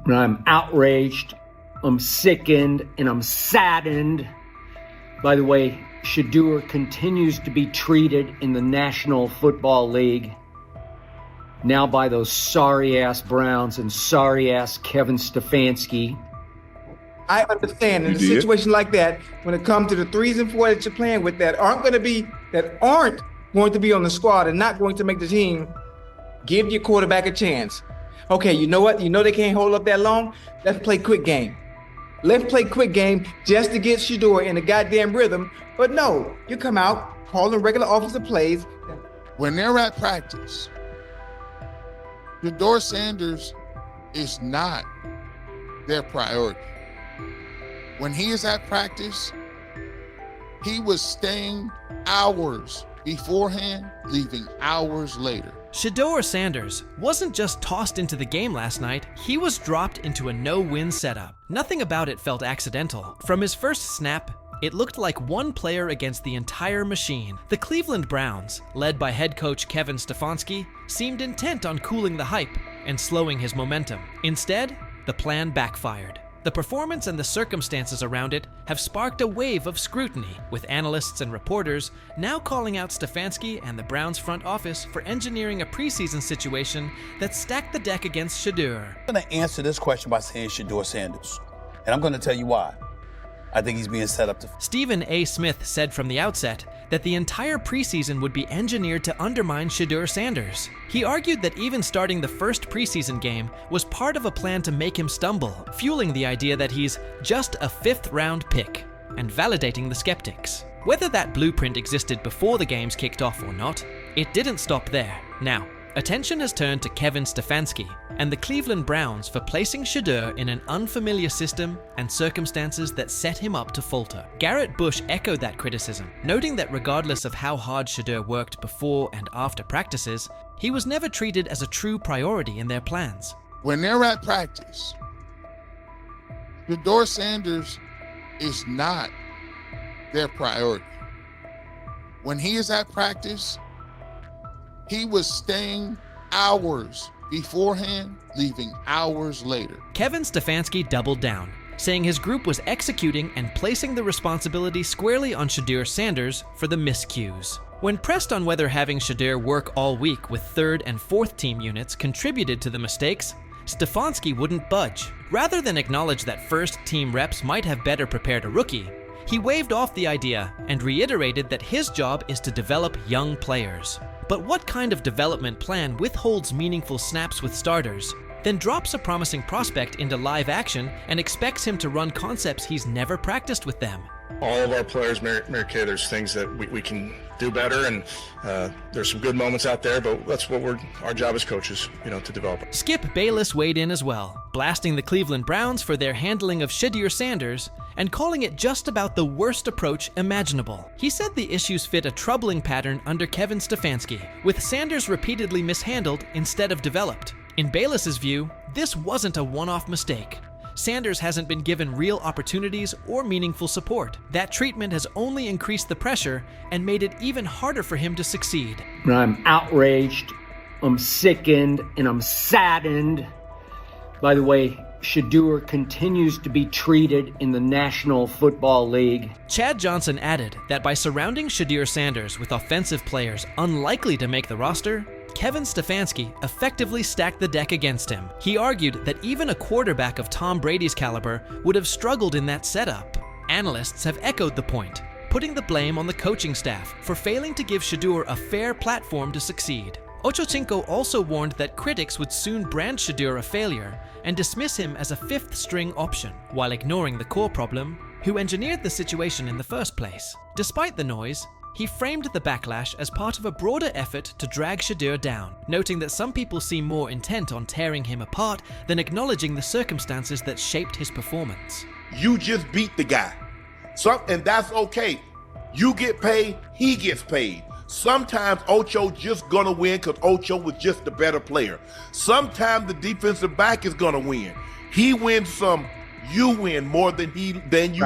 And I'm outraged, I'm sickened, and I'm saddened by the way Shedeur continues to be treated in the National Football League. Now by those sorry-ass Browns and sorry-ass Kevin Stefanski. I understand in a situation like that, when it comes to the 3s and 4s that you're playing with that aren't going to be on the squad and not going to make the team, give your quarterback a chance. Okay, you know what? You know they can't hold up that long? Let's play quick game. Let's play quick game just to get Shedeur in the goddamn rhythm. But no, you come out, calling regular offensive plays. When they're at practice, Shedeur Sanders is not their priority. When he is at practice, he was staying hours beforehand, leaving hours later. Shedeur Sanders wasn't just tossed into the game last night, he was dropped into a no-win setup. Nothing about it felt accidental. From his first snap, it looked like one player against the entire machine. The Cleveland Browns, led by head coach Kevin Stefanski, seemed intent on cooling the hype and slowing his momentum. Instead, the plan backfired. The performance and the circumstances around it have sparked a wave of scrutiny, with analysts and reporters now calling out Stefanski and the Browns front office for engineering a preseason situation that stacked the deck against Shedeur. I'm going to answer this question by saying Shedeur Sanders, and I'm going to tell you why. I think he's being set up to... Stephen A. Smith said from the outset that the entire preseason would be engineered to undermine Shedeur Sanders. He argued that even starting the first preseason game was part of a plan to make him stumble, fueling the idea that he's just a 5th-round pick, and validating the skeptics. Whether that blueprint existed before the games kicked off or not, it didn't stop there. Now, attention has turned to Kevin Stefanski and the Cleveland Browns for placing Shedeur in an unfamiliar system and circumstances that set him up to falter. Garrett Bush echoed that criticism, noting that regardless of how hard Shedeur worked before and after practices, he was never treated as a true priority in their plans. When they're at practice, Shedeur Sanders is not their priority. When he is at practice, he was staying hours beforehand, leaving hours later. Kevin Stefanski doubled down, saying his group was executing and placing the responsibility squarely on Shedeur Sanders for the miscues. When pressed on whether having Shedeur work all week with 3rd and 4th team units contributed to the mistakes, Stefanski wouldn't budge. Rather than acknowledge that first team reps might have better prepared a rookie, he waved off the idea and reiterated that his job is to develop young players. But what kind of development plan withholds meaningful snaps with starters, then drops a promising prospect into live action and expects him to run concepts he's never practiced with them? All of our players, Mary Kay, there's things that we can do better, and there's some good moments out there, but that's what our job as coaches, to develop. Skip Bayless weighed in as well, blasting the Cleveland Browns for their handling of Shedeur Sanders and calling it just about the worst approach imaginable. He said the issues fit a troubling pattern under Kevin Stefanski, with Sanders repeatedly mishandled instead of developed. In Bayless's view, this wasn't a one-off mistake. Sanders hasn't been given real opportunities or meaningful support. That treatment has only increased the pressure and made it even harder for him to succeed. And I'm outraged, I'm sickened, and I'm saddened by the way Shedeur continues to be treated in the National Football League. Chad Johnson added that by surrounding Shedeur Sanders with offensive players unlikely to make the roster, Kevin Stefanski effectively stacked the deck against him. He argued that even a quarterback of Tom Brady's caliber would have struggled in that setup. Analysts have echoed the point, putting the blame on the coaching staff for failing to give Shedeur a fair platform to succeed. Ochocinco also warned that critics would soon brand Shedeur a failure and dismiss him as a 5th-string option, while ignoring the core problem, who engineered the situation in the first place. Despite the noise, he framed the backlash as part of a broader effort to drag Shedeur down, noting that some people seem more intent on tearing him apart than acknowledging the circumstances that shaped his performance. You just beat the guy, and that's okay. You get paid, he gets paid. Sometimes Ocho just gonna win because Ocho was just the better player. Sometimes the defensive back is gonna win. He wins some, you win more than you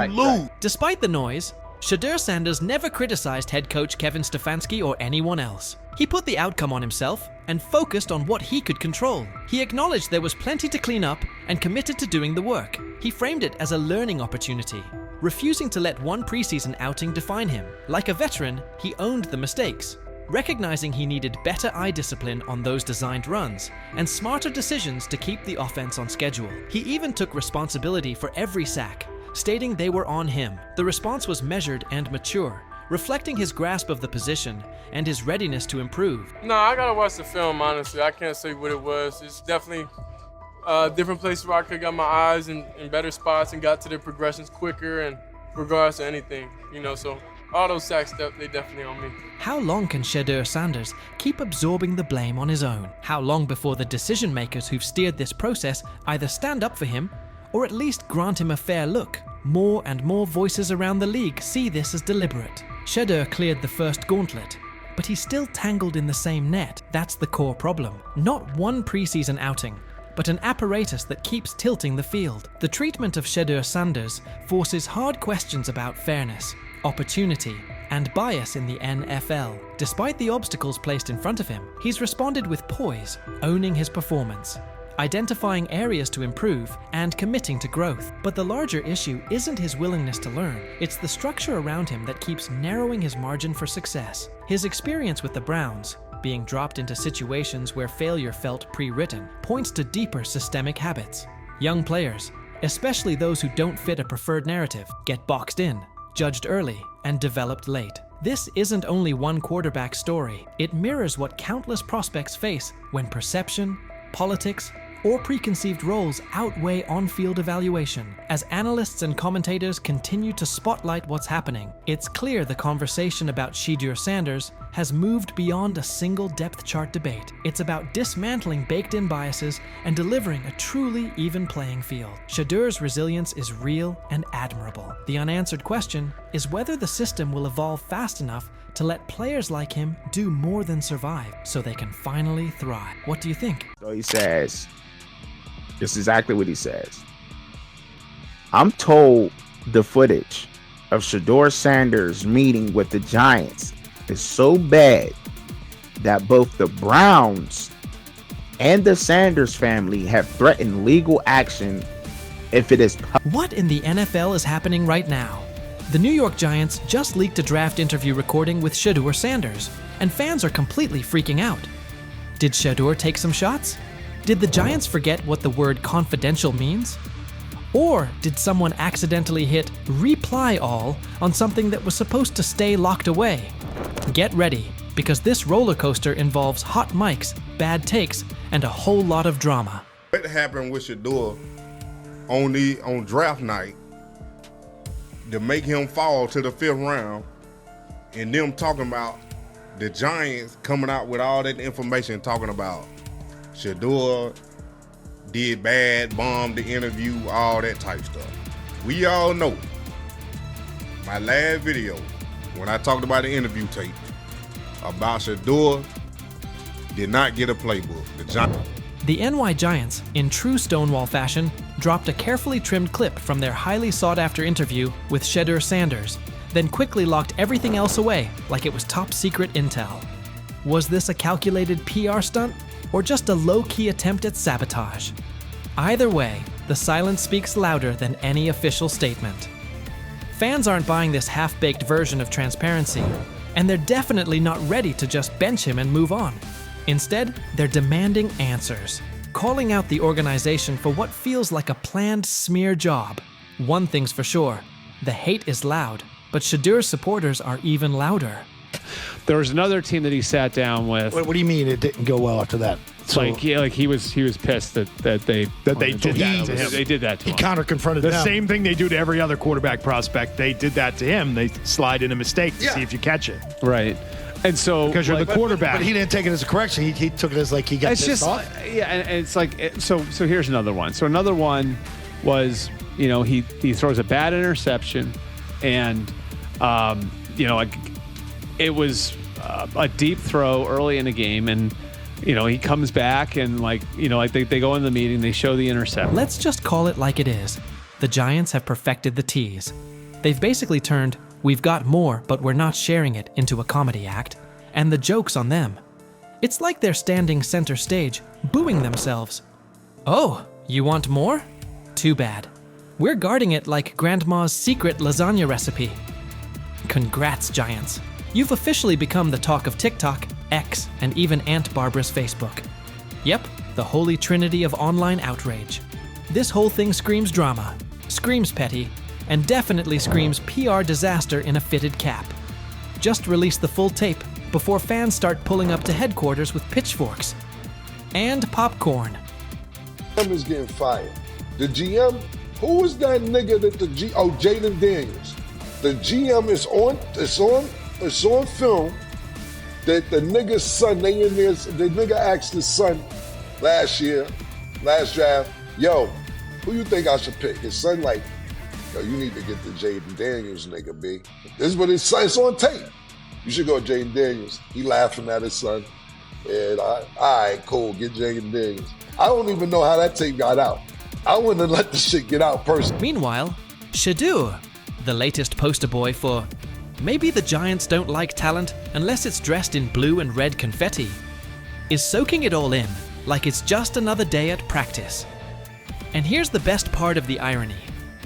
lose. Despite the noise, Shedeur Sanders never criticized head coach Kevin Stefanski or anyone else. He put the outcome on himself and focused on what he could control. He acknowledged there was plenty to clean up and committed to doing the work. He framed it as a learning opportunity, refusing to let one preseason outing define him. Like a veteran, he owned the mistakes, recognizing he needed better eye discipline on those designed runs and smarter decisions to keep the offense on schedule. He even took responsibility for every sack, stating they were on him. The response was measured and mature, reflecting his grasp of the position and his readiness to improve. No, I gotta watch the film, honestly. I can't say what it was. It's definitely different places where I could got my eyes in better spots and got to the progressions quicker and regards to anything, so all those sacks, they definitely on me. How long can Shedeur Sanders keep absorbing the blame on his own? How long before the decision makers who've steered this process either stand up for him or at least grant him a fair look? More and more voices around the league see this as deliberate. Shedeur cleared the first gauntlet, but he's still tangled in the same net. That's the core problem. Not one preseason outing, but an apparatus that keeps tilting the field. The treatment of Shedeur Sanders forces hard questions about fairness, opportunity, and bias in the NFL. Despite the obstacles placed in front of him, he's responded with poise, owning his performance, identifying areas to improve, and committing to growth. But the larger issue isn't his willingness to learn, it's the structure around him that keeps narrowing his margin for success. His experience with the Browns, being dropped into situations where failure felt pre-written, points to deeper systemic habits. Young players, especially those who don't fit a preferred narrative, get boxed in, judged early, and developed late. This isn't only one quarterback story. It mirrors what countless prospects face when perception, politics, or preconceived roles outweigh on-field evaluation. As analysts and commentators continue to spotlight what's happening, it's clear the conversation about Shedeur Sanders has moved beyond a single depth chart debate. It's about dismantling baked-in biases and delivering a truly even playing field. Shedeur's resilience is real and admirable. The unanswered question is whether the system will evolve fast enough to let players like him do more than survive so they can finally thrive. What do you think? So he says, this is exactly what he says. I'm told the footage of Shedeur Sanders meeting with the Giants is so bad that both the Browns and the Sanders family have threatened legal action if it is What in the NFL is happening right now? The New York Giants just leaked a draft interview recording with Shedeur Sanders, and fans are completely freaking out. Did Shedeur take some shots? Did the Giants forget what the word confidential means? Or did someone accidentally hit reply all on something that was supposed to stay locked away? Get ready, because this roller coaster involves hot mics, bad takes, and a whole lot of drama. What happened with Shedeur on draft night to make him fall to the 5th round, and them talking about the Giants coming out with all that information talking about Shedeur did bad, bombed the interview, all that type stuff. We all know my last video when I talked about the interview tape about Shedeur did not get a playbook. The NY Giants, in true Stonewall fashion, dropped a carefully trimmed clip from their highly sought-after interview with Shedeur Sanders, then quickly locked everything else away like it was top-secret intel. Was this a calculated PR stunt, or just a low-key attempt at sabotage? Either way, the silence speaks louder than any official statement. Fans aren't buying this half-baked version of transparency, and they're definitely not ready to just bench him and move on. Instead, they're demanding answers, calling out the organization for what feels like a planned smear job. One thing's for sure, the hate is loud, but Shedeur's supporters are even louder. There was another team that he sat down with. What do you mean it didn't go well after that? So he was pissed that they did that to him. They did that to him. He counter-confronted the them. same thing they do to every other quarterback prospect. They did that to him. They slide in a mistake to see if you catch it. Right. And so because you're the quarterback. But he didn't take it as a correction. He took it as like he got pissed off. Yeah, and it's like so here's another one. So another one was, he throws a bad interception, and it was a deep throw early in the game, and he comes back and they go in the meeting, they show the interception. Let's just call it like it is. The Giants have perfected the tease. They've basically turned "We've got more, but we're not sharing it" into a comedy act, and the joke's on them. It's like they're standing center stage, booing themselves. "Oh, you want more? Too bad. We're guarding it like Grandma's secret lasagna recipe." Congrats, Giants. You've officially become the talk of TikTok, X, and even Aunt Barbara's Facebook. Yep, the holy trinity of online outrage. This whole thing screams drama, screams petty, and definitely screams PR disaster in a fitted cap. Just release the full tape before fans start pulling up to headquarters with pitchforks. And popcorn. GM is getting fired. The GM, who is that nigga that Jaden Daniels. The GM is on film that the nigga's son, the nigga asked his son last draft, "Yo, who you think I should pick?" His son like, "Yo, you need to get the Jaden Daniels nigga, B." This is what his son, it's on tape. "You should go Jaden Daniels." He laughing at his son. And all right, cool, get Jaden Daniels. I don't even know how that tape got out. I wouldn't have let the shit get out personally. Meanwhile, Shedeur, the latest poster boy for maybe the Giants don't like talent unless it's dressed in blue and red confetti, is soaking it all in like it's just another day at practice. And here's the best part of the irony.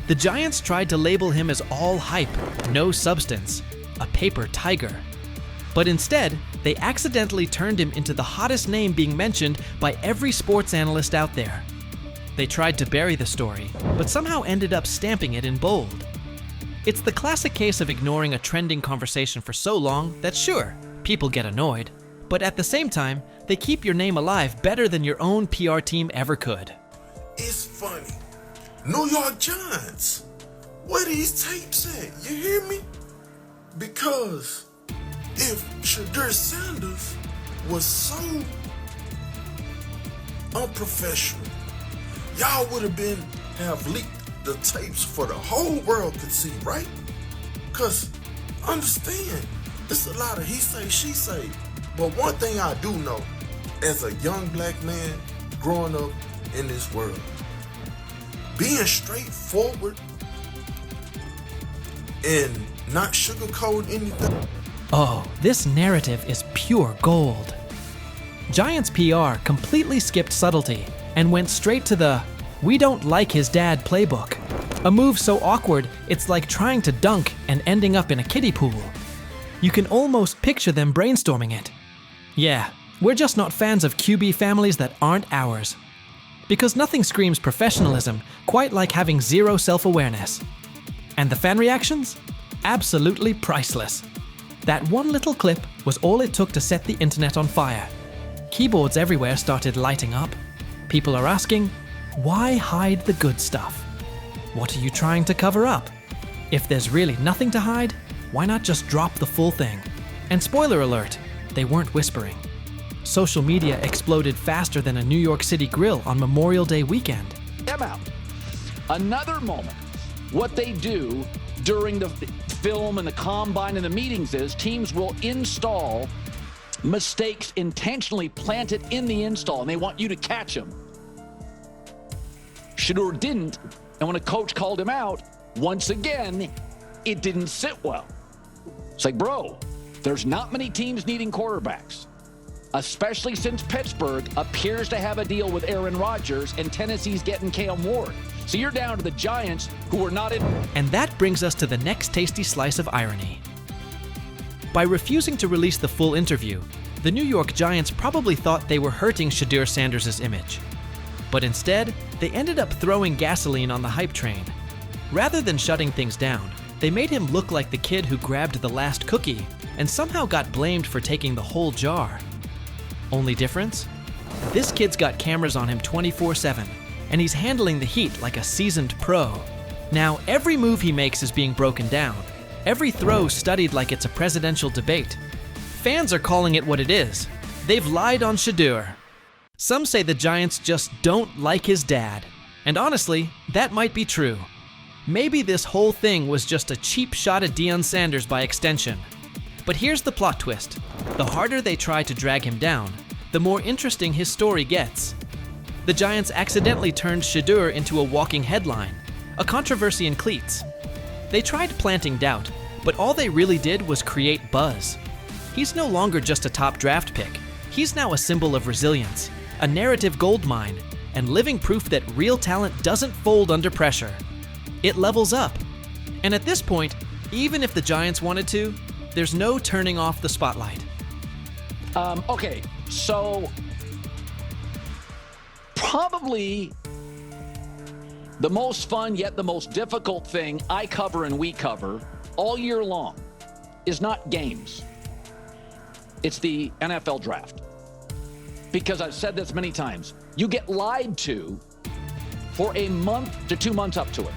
The Giants tried to label him as all hype, no substance, a paper tiger. But instead, they accidentally turned him into the hottest name being mentioned by every sports analyst out there. They tried to bury the story, but somehow ended up stamping it in bold. It's the classic case of ignoring a trending conversation for so long that sure, people get annoyed, but at the same time, they keep your name alive better than your own PR team ever could. It's funny. New York Giants, where these tapes at? You hear me? Because if Shedeur Sanders was so unprofessional, y'all would have leaked the tapes for the whole world could see, right? Cause understand, it's a lot of he say, she say. But one thing I do know, as a young black man growing up in this world, being straightforward and not sugarcoat anything. Oh, this narrative is pure gold. Giants PR completely skipped subtlety and went straight to the "we don't like his dad" playbook. A move so awkward, it's like trying to dunk and ending up in a kiddie pool. You can almost picture them brainstorming it. Yeah, we're just not fans of QB families that aren't ours. Because nothing screams professionalism quite like having zero self-awareness. And the fan reactions? Absolutely priceless. That one little clip was all it took to set the internet on fire. Keyboards everywhere started lighting up. People are asking, why hide the good stuff? What are you trying to cover up? If there's really nothing to hide, why not just drop the full thing? And spoiler alert, they weren't whispering. Social media exploded faster than a New York City grill on Memorial Day weekend. Them out. Another moment. What they do during the film and the combine and the meetings is teams will install mistakes intentionally planted in the install, and they want you to catch them. Shedeur didn't, and when a coach called him out, once again, it didn't sit well. It's like, bro, there's not many teams needing quarterbacks, especially since Pittsburgh appears to have a deal with Aaron Rodgers and Tennessee's getting Cam Ward. So you're down to the Giants, who are not in. And that brings us to the next tasty slice of irony. By refusing to release the full interview, the New York Giants probably thought they were hurting Shedeur Sanders' image. But instead, they ended up throwing gasoline on the hype train. Rather than shutting things down, they made him look like the kid who grabbed the last cookie and somehow got blamed for taking the whole jar. Only difference? This kid's got cameras on him 24/7, and he's handling the heat like a seasoned pro. Now, every move he makes is being broken down, every throw studied like it's a presidential debate. Fans are calling it what it is. They've lied on Shedeur. Some say the Giants just don't like his dad. And honestly, that might be true. Maybe this whole thing was just a cheap shot at Deion Sanders by extension. But here's the plot twist. The harder they try to drag him down, the more interesting his story gets. The Giants accidentally turned Shedeur into a walking headline, a controversy in cleats. They tried planting doubt, But all they really did was create buzz. He's no longer just a top draft pick. He's now a symbol of resilience, a narrative goldmine, and living proof that real talent doesn't fold under pressure. It levels up. And at this point, even if the Giants wanted to, there's no turning off the spotlight. Okay, so probably the most fun yet the most difficult thing I cover and we cover all year long is not games. It's the NFL draft. Because I've said this many times, you get lied to for a month to 2 months up to it.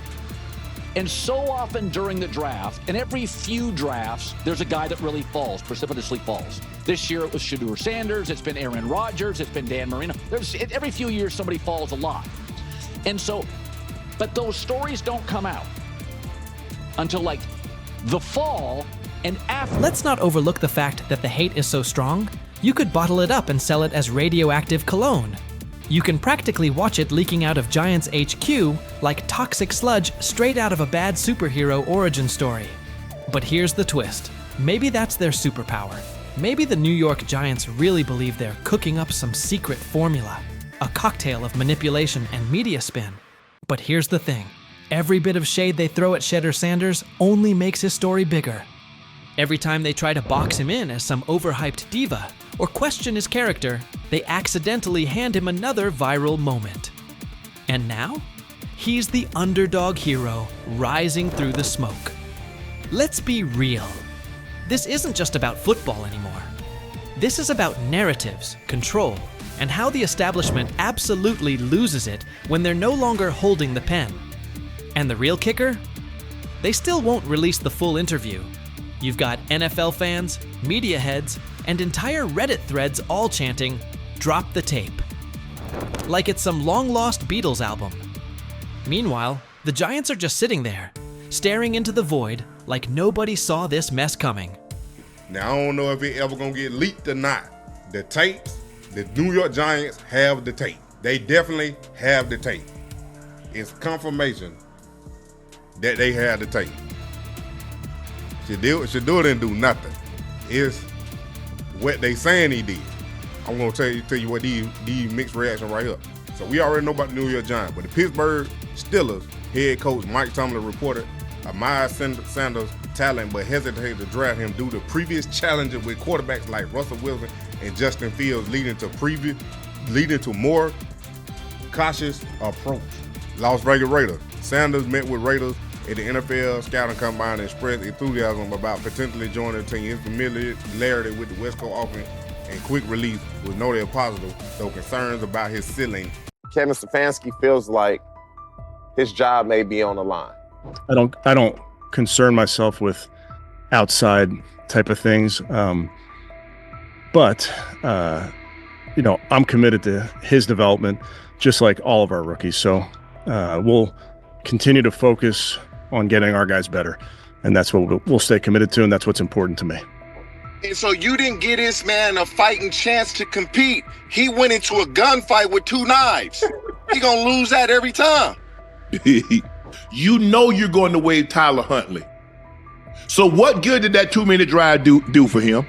And so often during the draft, and every few drafts, there's a guy that really falls, precipitously falls. This year it was Shedeur Sanders, it's been Aaron Rodgers, it's been Dan Marino. Every few years somebody falls a lot. And so, but those stories don't come out until like the fall and after. Let's not overlook the fact that the hate is so strong, you could bottle it up and sell it as radioactive cologne. You can practically watch it leaking out of Giants HQ like toxic sludge straight out of a bad superhero origin story. But here's the twist. Maybe that's their superpower. Maybe the New York Giants really believe they're cooking up some secret formula, a cocktail of manipulation and media spin. But here's the thing. Every bit of shade they throw at Shedeur Sanders only makes his story bigger. Every time they try to box him in as some overhyped diva or question his character, they accidentally hand him another viral moment. And now, he's the underdog hero rising through the smoke. Let's be real. This isn't just about football anymore. This is about narratives, control, and how the establishment absolutely loses it when they're no longer holding the pen. And the real kicker? They still won't release the full interview. You've got NFL fans, media heads, and entire Reddit threads all chanting, "Drop the tape." Like it's some long-lost Beatles album. Meanwhile, the Giants are just sitting there, staring into the void like nobody saw this mess coming. Now, I don't know if it ever gonna get leaked or not. The tapes, the New York Giants have the tape. They definitely have the tape. It's confirmation that they have the tape. Shedeur didn't do nothing. It's what they saying he did. I'm gonna tell you what these mixed reaction right here. So we already know about the New York Giants, but the Pittsburgh Steelers head coach Mike Tomlin reported Miles Sanders' talent, but hesitated to draft him due to previous challenges with quarterbacks like Russell Wilson and Justin Fields, leading to more cautious approach. Las Vegas Raiders. Sanders met with Raiders at the NFL scouting combine and expressed enthusiasm about potentially joining the team. His familiarity with the West Coast offense and quick release was noted positive, though concerns about his ceiling. Kevin Stefanski feels like his job may be on the line. I don't concern myself with outside type of things, but I'm committed to his development, just like all of our rookies. So we'll continue to focus on getting our guys better, and that's what we'll stay committed to, and that's what's important to me. And so you didn't give this man a fighting chance to compete. He went into a gunfight with 2 knives. He gonna lose that every time. You know you're going to waive Tyler Huntley. So what good did that 2-minute drive do for him?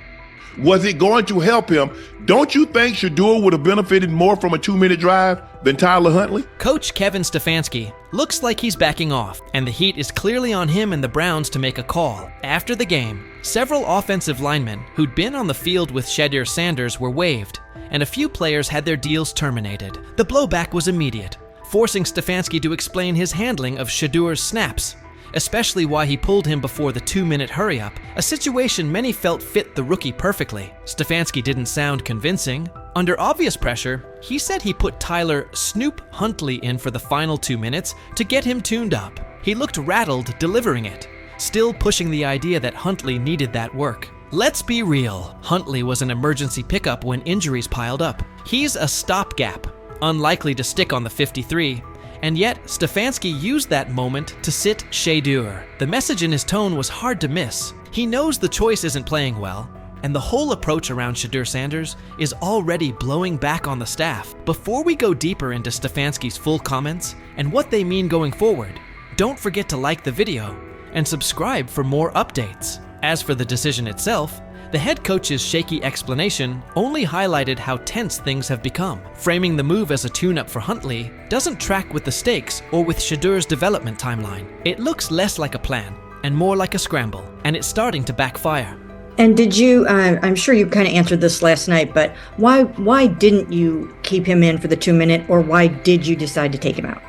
Was it going to help him? Don't you think Shedeur would have benefited more from a 2-minute drive than Tyler Huntley? Coach Kevin Stefanski looks like he's backing off, and the heat is clearly on him and the Browns to make a call. After the game, several offensive linemen who'd been on the field with Shedeur Sanders were waived, and a few players had their deals terminated. The blowback was immediate, forcing Stefanski to explain his handling of Shedeur's snaps, especially why he pulled him before the 2-minute hurry-up, a situation many felt fit the rookie perfectly. Stefanski didn't sound convincing. Under obvious pressure, he said he put Tyler Snoop Huntley in for the final 2 minutes to get him tuned up. He looked rattled delivering it, still pushing the idea that Huntley needed that work. Let's be real, Huntley was an emergency pickup when injuries piled up. He's a stopgap, unlikely to stick on the 53, and yet Stefanski used that moment to sit Shedeur. The message in his tone was hard to miss. He knows the choice isn't playing well, and the whole approach around Shedeur Sanders is already blowing back on the staff. Before we go deeper into Stefanski's full comments and what they mean going forward, don't forget to like the video and subscribe for more updates. As for the decision itself, the head coach's shaky explanation only highlighted how tense things have become. Framing the move as a tune-up for Huntley doesn't track with the stakes or with Shedeur's development timeline. It looks less like a plan and more like a scramble, and it's starting to backfire. And did you, I'm sure you kind of answered this last night, but why didn't you keep him in for the 2-minute, or why did you decide to take him out?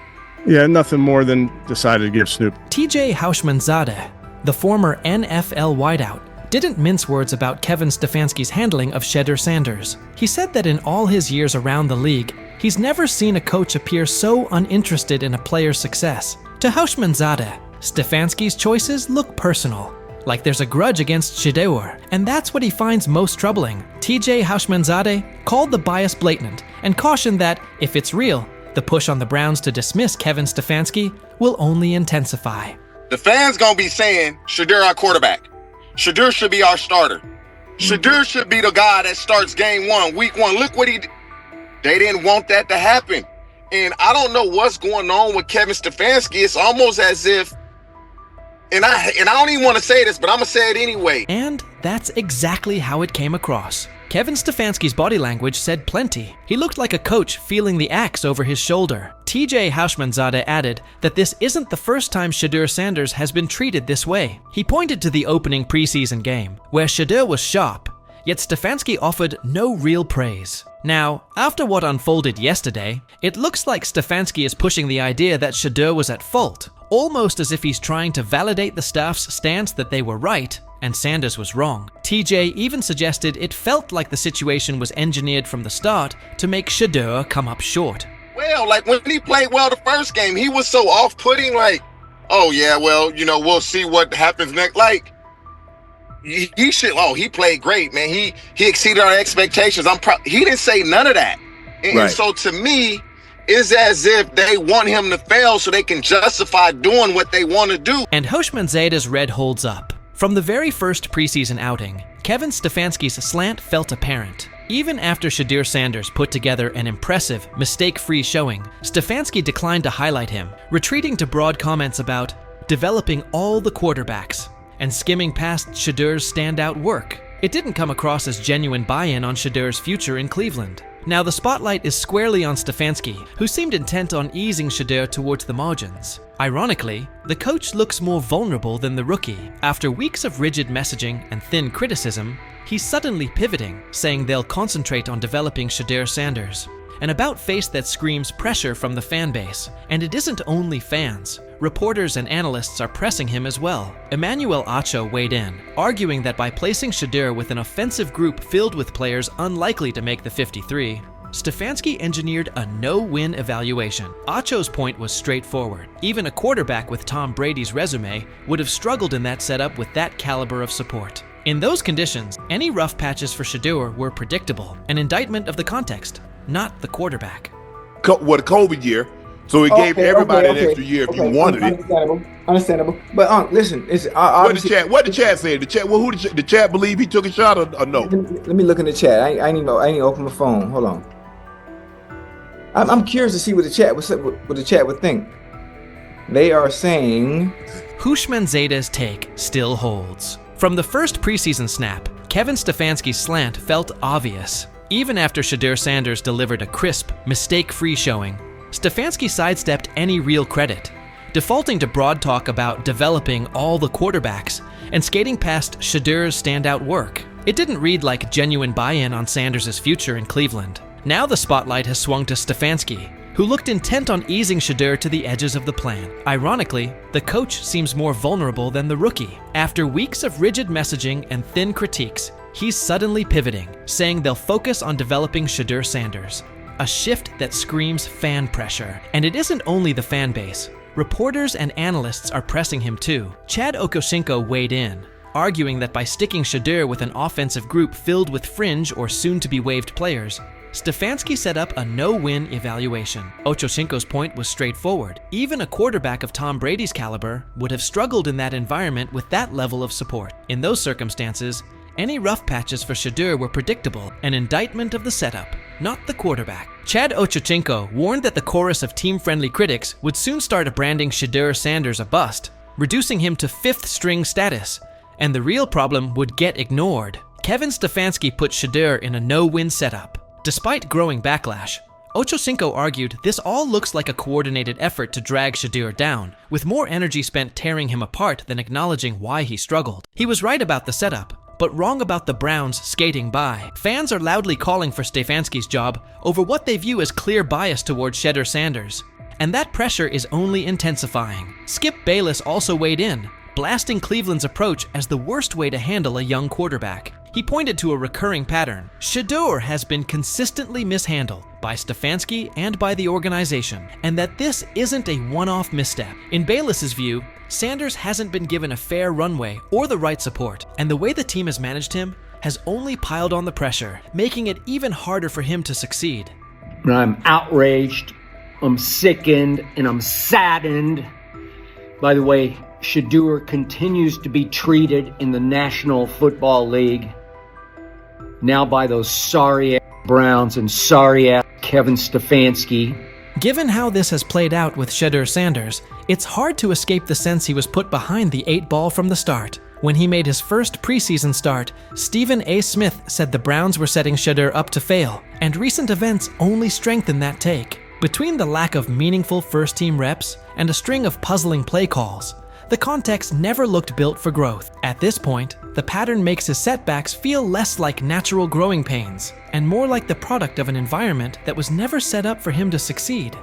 Yeah, nothing more than decided to give Snoop. TJ Houshmandzadeh, the former NFL wideout, didn't mince words about Kevin Stefanski's handling of Shedeur Sanders. He said that in all his years around the league, he's never seen a coach appear so uninterested in a player's success. To Houshmandzadeh, Stefanski's choices look personal, like there's a grudge against Shedeur, and that's what he finds most troubling. TJ Houshmandzadeh called the bias blatant and cautioned that, if it's real, the push on the Browns to dismiss Kevin Stefanski will only intensify. The fans gonna be saying, Shedeur our quarterback. Shedeur should be our starter. Shedeur should be the guy that starts game 1, week 1. Look what he did. They didn't want that to happen. And I don't know what's going on with Kevin Stefanski. It's almost as if, and I don't even want to say this, but I'm going to say it anyway. And that's exactly how it came across. Kevin Stefanski's body language said plenty. He looked like a coach feeling the axe over his shoulder. TJ Houshmandzadeh added that this isn't the first time Shedeur Sanders has been treated this way. He pointed to the opening preseason game, where Shedeur was sharp, yet Stefanski offered no real praise. Now, after what unfolded yesterday, it looks like Stefanski is pushing the idea that Shedeur was at fault, almost as if he's trying to validate the staff's stance that they were right and Sanders was wrong. TJ even suggested it felt like the situation was engineered from the start to make Shedeur come up short. Well, like when he played well the first game, he was so off-putting, like, oh yeah, well, we'll see what happens next. Like, he should, he played great, man. He exceeded our expectations. He didn't say none of that. And so to me, it's as if they want him to fail so they can justify doing what they want to do. And Houshmandzadeh's red holds up. From the very first preseason outing, Kevin Stefanski's slant felt apparent. Even after Shedeur Sanders put together an impressive, mistake-free showing, Stefanski declined to highlight him, retreating to broad comments about developing all the quarterbacks and skimming past Shedeur's standout work. It didn't come across as genuine buy-in on Shedeur's future in Cleveland. Now the spotlight is squarely on Stefanski, who seemed intent on easing Shedeur towards the margins. Ironically, the coach looks more vulnerable than the rookie. After weeks of rigid messaging and thin criticism, he's suddenly pivoting, saying they'll concentrate on developing Shedeur Sanders. An about-face that screams pressure from the fan base. And it isn't only fans. Reporters and analysts are pressing him as well. Emmanuel Acho weighed in, arguing that by placing Shedeur with an offensive group filled with players unlikely to make the 53, Stefanski engineered a no-win evaluation. Acho's point was straightforward. Even a quarterback with Tom Brady's resume would have struggled in that setup with that caliber of support. In those conditions, any rough patches for Shedeur were predictable, an indictment of the context, not the quarterback. The COVID year, so it gave everybody an extra year if you wanted it. Understandable. But listen, it's what the chat say? The chat believe he took a shot or no? Let me look in the chat. I ain't even open my phone. Hold on. I'm curious to see what the chat would think. They are saying Houshmandzadeh's take still holds. From the first preseason snap, Kevin Stefanski's slant felt obvious. Even after Shedeur Sanders delivered a crisp, mistake-free showing, Stefanski sidestepped any real credit, defaulting to broad talk about developing all the quarterbacks and skating past Shedeur's standout work. It didn't read like genuine buy-in on Sanders' future in Cleveland. Now the spotlight has swung to Stefanski, who looked intent on easing Shedeur to the edges of the plan. Ironically, the coach seems more vulnerable than the rookie. After weeks of rigid messaging and thin critiques, he's suddenly pivoting, saying they'll focus on developing Shedeur Sanders. A shift that screams fan pressure. And it isn't only the fan base. Reporters and analysts are pressing him too. Chad Okosinko weighed in, arguing that by sticking Shedeur with an offensive group filled with fringe or soon-to-be-waived players, Stefanski set up a no-win evaluation. Ochocinco's point was straightforward. Even a quarterback of Tom Brady's caliber would have struggled in that environment with that level of support. In those circumstances, any rough patches for Shedeur were predictable, an indictment of the setup, not the quarterback. Chad Ochocinco warned that the chorus of team-friendly critics would soon start branding Shedeur Sanders a bust, reducing him to 5th string status, and the real problem would get ignored. Kevin Stefanski put Shedeur in a no-win setup. Despite growing backlash, Ochocinco argued this all looks like a coordinated effort to drag Shedeur down, with more energy spent tearing him apart than acknowledging why he struggled. He was right about the setup, but wrong about the Browns skating by. Fans are loudly calling for Stefanski's job over what they view as clear bias towards Shedeur Sanders, and that pressure is only intensifying. Skip Bayless also weighed in, blasting Cleveland's approach as the worst way to handle a young quarterback. He pointed to a recurring pattern. Shedeur has been consistently mishandled by Stefanski and by the organization, and that this isn't a one-off misstep. In Bayless's view, Sanders hasn't been given a fair runway or the right support, and the way the team has managed him has only piled on the pressure, making it even harder for him to succeed. I'm outraged, I'm sickened, and I'm saddened by the way Shedeur continues to be treated in the National Football League, now by those sorry-ass Browns and sorry-ass Kevin Stefanski. Given how this has played out with Shedeur Sanders, it's hard to escape the sense he was put behind the 8 ball from the start. When he made his first preseason start, Stephen A. Smith said the Browns were setting Shedeur up to fail, and recent events only strengthen that take. Between the lack of meaningful first-team reps and a string of puzzling play calls, the context never looked built for growth. At this point, the pattern makes his setbacks feel less like natural growing pains and more like the product of an environment that was never set up for him to succeed.